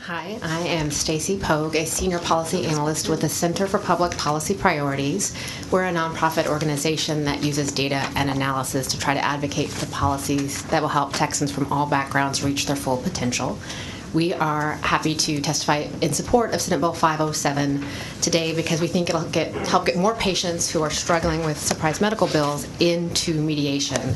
Hi, I am Stacey Pogue, a Senior Policy Analyst with the Center for Public Policy Priorities. We're a nonprofit organization that uses data and analysis to try to advocate for policies that will help Texans from all backgrounds reach their full potential. We are happy to testify in support of Senate Bill 507 today because we think it'll help get more patients who are struggling with surprise medical bills into mediation.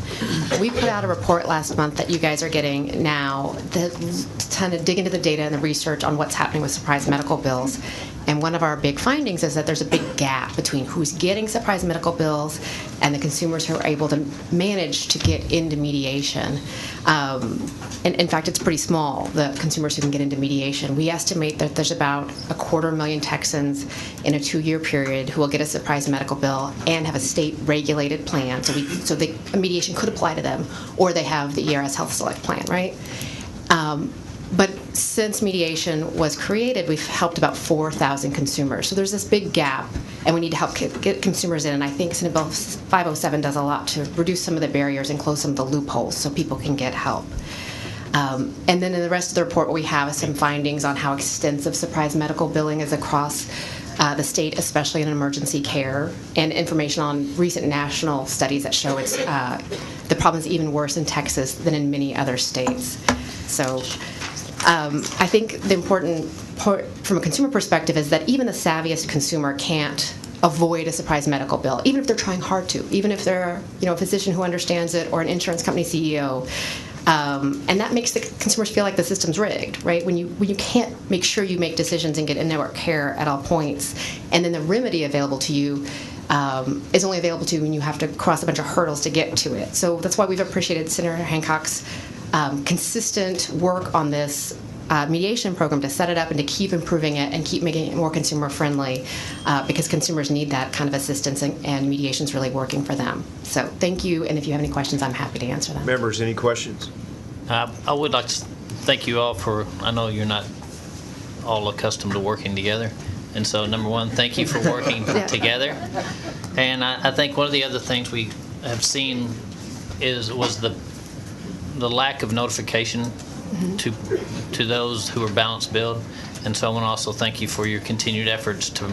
We put out a report last month that you guys are getting now that kind of dig into the data and the research on what's happening with surprise medical bills. And one of our big findings is that there's a big gap between who's getting surprise medical bills and the consumers who are able to manage to get into mediation. And in fact, it's pretty small, the consumers who can get into mediation. We estimate that there's about 250,000 Texans in a 2-year period who will get a surprise medical bill and have a state-regulated plan, so a mediation could apply to them, or they have the ERS Health Select plan, right? But since mediation was created, we've helped about 4,000 consumers. So there's this big gap, and we need to help get consumers in. And I think Senate Bill 507 does a lot to reduce some of the barriers and close some of the loopholes so people can get help. And then in the rest of the report, what we have is some findings on how extensive surprise medical billing is across the state, especially in emergency care, and information on recent national studies that show the problem is even worse in Texas than in many other states. So I think the important part from a consumer perspective is that even the savviest consumer can't avoid a surprise medical bill, even if they're trying hard to, even if they're a physician who understands it or an insurance company CEO. And that makes the consumers feel like the system's rigged, right? When you can't make sure you make decisions and get in-network care at all points, and then the remedy available to you is only available to you when you have to cross a bunch of hurdles to get to it. So that's why we've appreciated Senator Hancock's consistent work on this mediation program to set it up and to keep improving it and keep making it more consumer friendly because consumers need that kind of assistance, and mediation's really working for them. So thank you, and if you have any questions, I'm happy to answer them. Members, any questions? I would like to thank you all for, I know you're not all accustomed to working together, and so number one, thank you for working together. And I think one of the other things we have seen was the lack of notification to those who are balance billed, and so I want to also thank you for your continued efforts to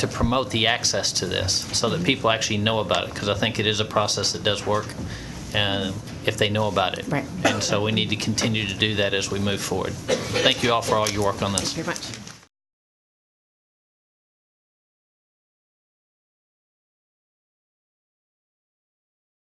promote the access to this so that people actually know about it, because I think it is a process that does work and if they know about it. Right. And so we need to continue to do that as we move forward. Thank you all for all your work on this. Thank you very much.